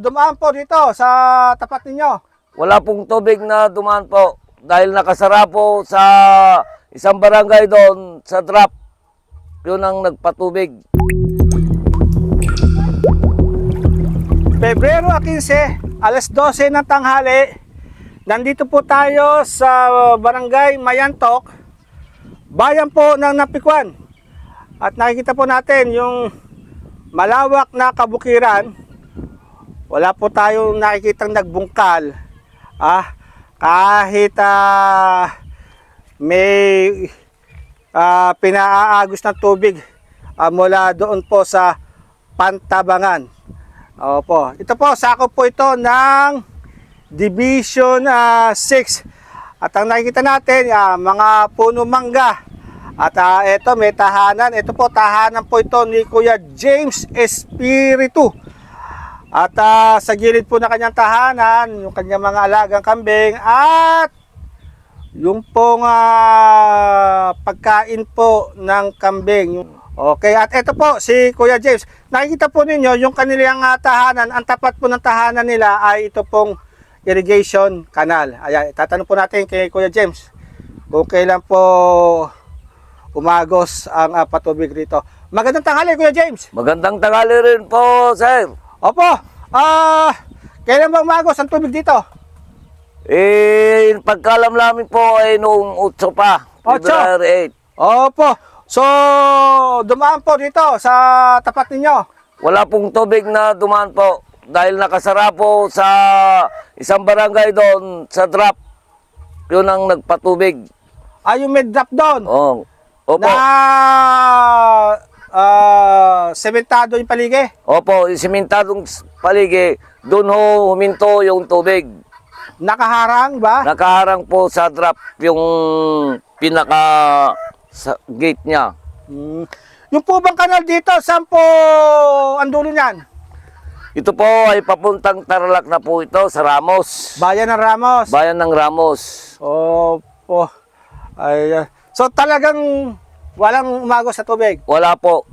Dumaan po dito sa tapat ninyo. Wala pong tubig na dumaan po dahil nakasara po sa isang barangay doon sa drop. Yun ang nagpatubig. Pebrero 15, alas 12 ng tanghali. Nandito po tayo sa barangay Mayantok, bayan po ng Napikwan. At nakikita po natin yung malawak na kabukiran. Wala po tayong nakikitang nagbungkal. Kahit may pinaaagos ng tubig mula doon po sa Pantabangan. Opo. Ito po, sakop po ito ng Division 6. At ang nakikita natin, mga puno mangga. At ito, may tahanan. Ito po, tahanan po ito ni Kuya James Espiritu. At sa gilid po na kanyang tahanan, yung kanyang mga alagang kambing at yung pong pagkain po ng kambing. Okay, at ito po si Kuya James. Nakikita po ninyo yung kanilang tahanan. Ang tapat po ng tahanan nila ay ito pong irrigation canal. Ayan, tatanong po natin kay Kuya James kung kailan po umagos ang patubig rito. Magandang tanghali, Kuya James. Magandang tanghali rin po, sir. Opo, kailan ba umagos ang tubig dito? Pagkalam namin po ay noong 8 pa, February 8. Opo, so dumaan po dito sa tapat ninyo. Wala pong tubig na dumaan po dahil nakasara po sa isang barangay doon sa drop. Yun ang nagpatubig. Yung may drop doon. Opo. Sementado yung paligi. Opo, simentadong paligi, doon ho huminto yung tubig. Nakaharang ba? Nakaharang po sa drop yung pinaka gate niya. Yung po bang kanal dito, saan po ang dulo niyan? Ito po ay papuntang Tarlac na po ito sa Ramos. Bayan ng Ramos. Bayan ng Ramos. Opo. Ayan. So talagang walang umagos sa tubig? Wala po.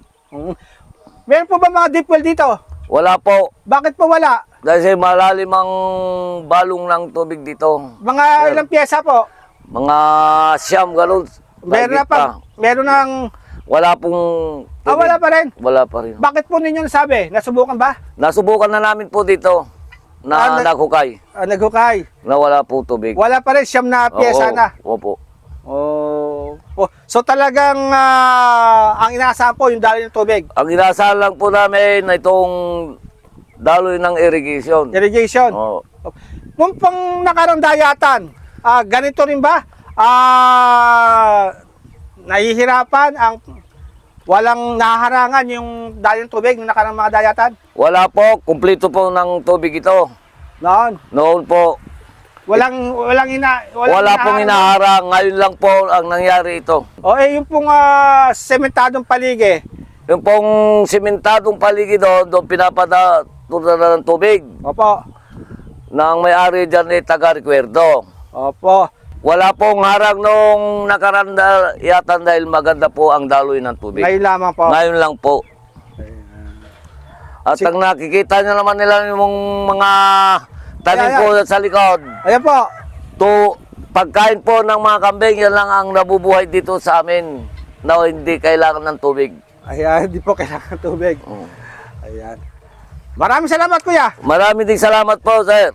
Meron po ba mga deep well dito? Wala po. Bakit po wala? Dahil malalim ang balong ng tubig dito. Mga ilang pyesa po? Mga siyam, ganun. Meron na pa? Meron ng... Wala pong tubig. wala pa rin? Wala pa rin. Bakit po ninyo nasabi? Nasubukan ba? Nasubukan na namin po dito na naghukay. Naghukay. Na wala po tubig. Wala pa rin, siyam na pyesa na. Opo. So talagang ang inaasahan po yung daloy ng tubig? Ang inaasahan lang po namin na itong daloy ng irrigation. Irrigation? Oo. Nung pang nakarang dayatan, ganito rin ba? Nahihirapan ang walang naharangan yung daloy ng tubig nung nakarang mga dayatan? Wala po, kumpleto po ng tubig ito. Noon po. Wala pong hinaharang. Ngayon lang po ang nangyari ito. Yung pong sementadong paligi. Yung pong simentadong paligid doon pinapadala ng tubig. Opo. Nang may-ari dyan ni taga-recuerdo. Opo. Wala pong harang nung nakaranda yata dahil maganda po ang daloy ng tubig. Ngayon lamang po. Ngayon lang po. At ang nakikita nyo naman nila yung mga tanim po sa likod. Ayan po. Pagkain po ng mga kambing, yan lang ang nabubuhay dito sa amin na hindi kailangan ng tubig. Ayan, hindi po kailangan ng tubig. Ayan. Maraming salamat, Kuya. Maraming din salamat po, sir.